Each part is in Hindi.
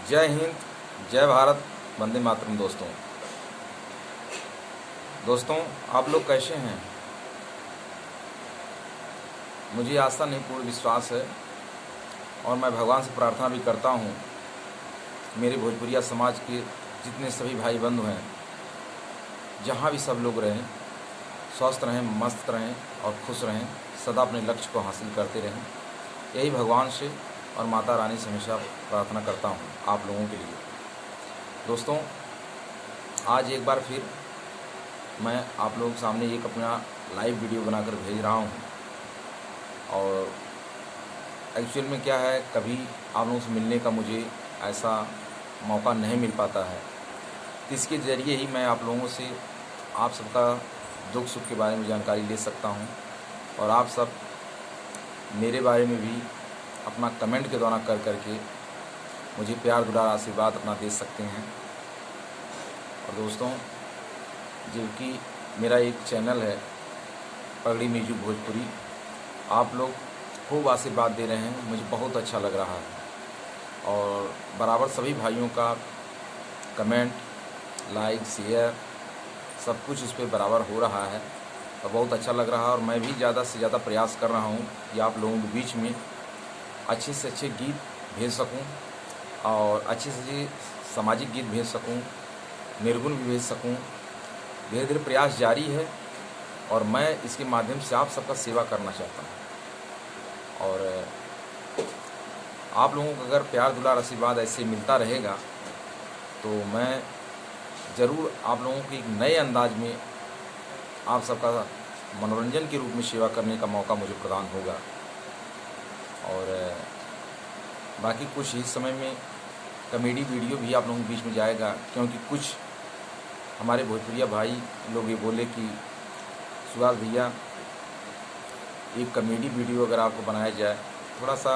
जय हिंद, जय भारत, वंदे मातरम। दोस्तों आप लोग कैसे हैं? मुझे आस्था नहीं पूर्ण विश्वास है और मैं भगवान से प्रार्थना भी करता हूँ मेरे भोजपुरिया समाज के जितने सभी भाई बंधु हैं, जहाँ भी सब लोग रहें, स्वस्थ रहें, मस्त रहें और खुश रहें, सदा अपने लक्ष्य को हासिल करते रहें। यही भगवान से और माता रानी से हमेशा प्रार्थना करता हूँ आप लोगों के लिए। दोस्तों आज एक बार फिर मैं आप लोगों के सामने एक अपना लाइव वीडियो बनाकर भेज रहा हूँ। और एक्चुअल में क्या है, कभी आप लोगों से मिलने का मुझे ऐसा मौका नहीं मिल पाता है, तो इसके ज़रिए ही मैं आप लोगों से आप सबका दुख सुख के बारे में जानकारी ले सकता हूँ और आप सब मेरे बारे में भी अपना कमेंट के द्वारा कर करके मुझे प्यार दुलार आशीर्वाद अपना दे सकते हैं। और दोस्तों जबकि मेरा एक चैनल है पगड़ी म्यूजिक भोजपुरी, आप लोग खूब आशीर्वाद दे रहे हैं, मुझे बहुत अच्छा लग रहा है। और बराबर सभी भाइयों का कमेंट, लाइक, शेयर सब कुछ इस पर बराबर हो रहा है और बहुत अच्छा लग रहा है। और मैं भी ज़्यादा से ज़्यादा प्रयास कर रहा हूँ कि आप लोगों के बीच में अच्छे से अच्छे गीत भेज सकूं और अच्छे से अच्छे सामाजिक गीत भेज सकूं, निर्गुण भी भेज सकूं। धीरे धीरे प्रयास जारी है और मैं इसके माध्यम से आप सबका सेवा करना चाहता हूं। और आप लोगों को अगर प्यार दुलार आशीर्वाद ऐसे मिलता रहेगा तो मैं ज़रूर आप लोगों को एक नए अंदाज में आप सबका मनोरंजन के रूप में सेवा करने का मौका मुझे प्रदान होगा। और बाकी कुछ ही समय में कॉमेडी वीडियो भी आप लोगों के बीच में जाएगा, क्योंकि कुछ हमारे भोजपुरिया भाई लोग ये बोले कि सुभाष भैया एक कॉमेडी वीडियो अगर आपको बनाया जाए, थोड़ा सा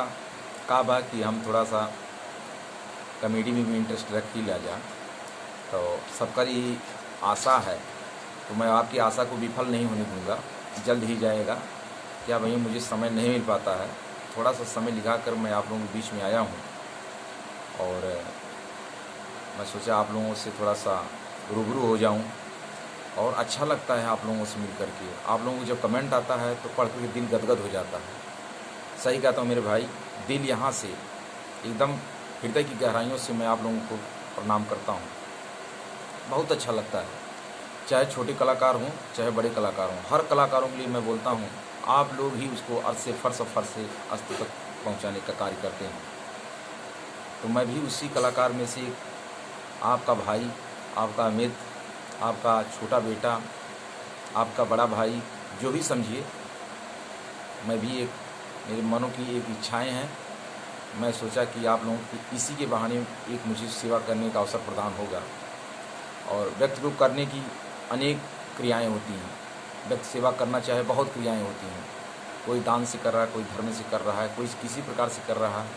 का बा कि हम थोड़ा सा कॉमेडी में भी इंटरेस्ट रख ही लिया जाए। तो सबका ये आशा है, तो मैं आपकी आशा को विफल नहीं होने दूंगा, जल्द ही जाएगा। क्या भैया मुझे समय नहीं मिल पाता है, थोड़ा सा समय निकाल कर मैं आप लोगों के बीच में आया हूँ और मैं सोचा आप लोगों से थोड़ा सा रूबरू हो जाऊँ। और अच्छा लगता है आप लोगों से मिल कर के। आप लोगों को जब कमेंट आता है तो पढ़ कर दिल गदगद हो जाता है। सही कहता हूँ मेरे भाई, दिल यहाँ से एकदम हृदय की गहराइयों से मैं आप लोगों को प्रणाम करता हूँ। बहुत अच्छा लगता है, चाहे छोटे कलाकार हों चाहे बड़े कलाकार हों, हर कलाकारों के लिए मैं बोलता हूँ आप लोग ही उसको अर्थ से फर्श और फर्श से अस्त तक पहुँचाने का कार्य करते हैं। तो मैं भी उसी कलाकार में से आपका भाई, आपका मित्र, आपका छोटा बेटा, आपका बड़ा भाई, जो भी समझिए, मैं भी एक मेरे मनों की एक इच्छाएं हैं। मैं सोचा कि आप लोगों की इसी के बहाने एक मुझे सेवा करने का अवसर प्रदान होगा। और व्यक्ति को करने की अनेक क्रियाएं होती हैं, व्यक्ति सेवा करना चाहे बहुत क्रियाएं होती हैं। कोई दान से कर रहा है, कोई धर्म से कर रहा है, कोई किसी प्रकार से कर रहा है।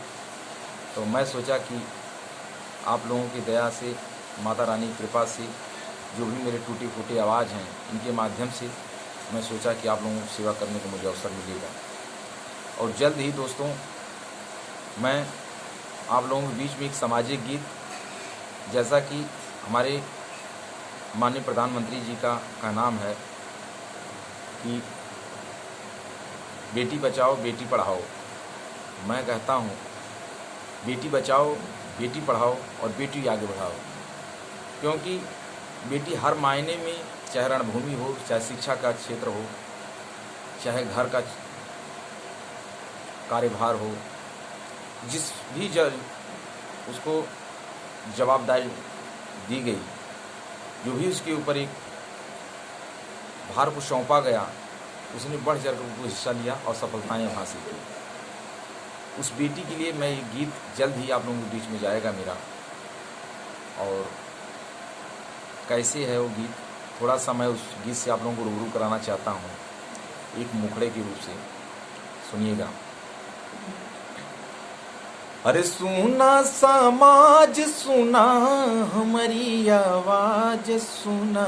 तो मैं सोचा कि आप लोगों की दया से, माता रानी की कृपा से, जो भी मेरे टूटे फूटे आवाज़ हैं, इनके माध्यम से मैं सोचा कि आप लोगों को सेवा करने का मुझे अवसर मिलेगा। और जल्द ही दोस्तों मैं आप लोगों के बीच में एक सामाजिक गीत, जैसा कि हमारे माननीय प्रधानमंत्री जी का नाम है कि बेटी बचाओ बेटी पढ़ाओ, मैं कहता हूँ बेटी बचाओ बेटी पढ़ाओ और बेटी आगे बढ़ाओ। क्योंकि बेटी हर मायने में, चाहे रणभूमि हो, चाहे शिक्षा का क्षेत्र हो, चाहे घर का कार्यभार हो, जिस भी उसको जवाबदारी दी गई, जो भी उसके ऊपर एक भार को सौंपा गया, उसने बढ़ चढ़ कर हिस्सा लिया और सफलताएं हासिल की। उस बेटी के लिए मैं ये गीत जल्द ही आप लोगों के बीच में जाएगा मेरा। और कैसे है वो गीत, थोड़ा सा मैं उस गीत से आप लोगों को रूबरू कराना चाहता हूँ एक मुखड़े के रूप से। सुनिएगा। अरे सुना समाज सुना हमारी आवाज सुना,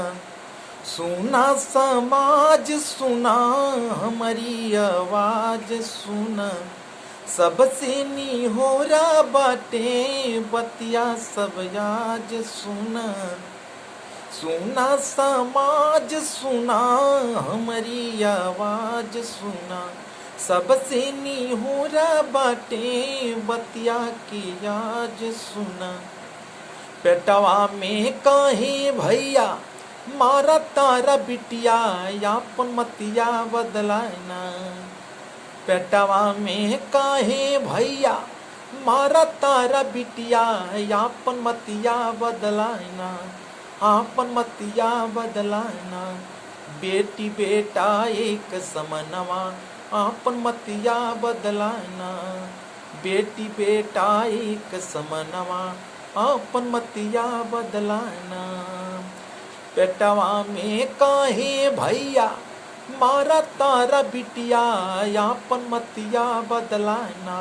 सुना समाज सुना हमारी आवाज सुना, सबसे निहोरा बाटे बतिया सब आज सुना, सुना समाज सुना हमारी आवाज सुना। सबसे निहोरा बाटे बतिया की आज सुना। पेटवा में काहे भैया मारा तारा बिटिया यापन मतिया बदलाना। पेटवा में काहे भैया मारा तारा बिटिया यापन मतिया बदलाना, आपन मतिया बदलाना। बेटी बेटा एक समनवा आपन मतिया बदलाना। बेटी बेटा एक समनवा आपन मतिया बदलाना। पेटवा में काहे भैया मारा तारा बिटिया आपन मतिया बदलाना,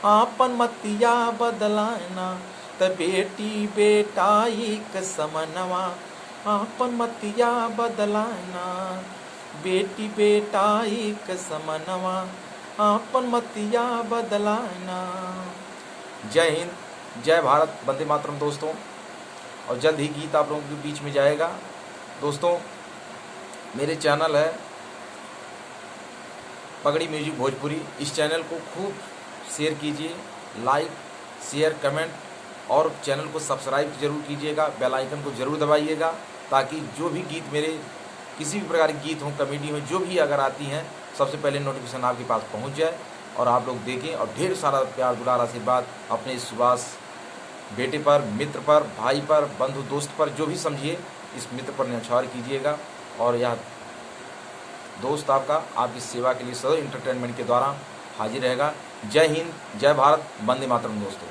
आपन मतिया बदलाना। त बेटी बेटा एक समनवा आपन मतिया बदलाना। बेटी बेटा एक समनवा आपन मतिया बदलाना। जय हिंद, जय भारत, वंदे मातरम दोस्तों। और जल्द ही गीत आप लोगों के बीच में जाएगा। दोस्तों मेरे चैनल है पगड़ी म्यूजिक भोजपुरी, इस चैनल को खूब शेयर कीजिए, लाइक शेयर कमेंट और चैनल को सब्सक्राइब जरूर कीजिएगा, बेल आइकन को जरूर दबाइएगा, ताकि जो भी गीत मेरे किसी भी प्रकार के गीत हों, कमेडी हो, जो भी अगर आती हैं सबसे पहले नोटिफिकेशन आपके पास पहुंच जाए और आप लोग देखें। और ढेर सारा प्यार दुलार आशीर्वाद अपने सुभाष बेटे पर, मित्र पर, भाई पर, बंधु दोस्त पर, जो भी समझिए इस मित्र पर न्यौछावर कीजिएगा। और यह दोस्त आपकी सेवा के लिए सदैव इंटरटेनमेंट के द्वारा हाजिर रहेगा। जय हिंद, जय भारत, वंदे मातरम दोस्तों।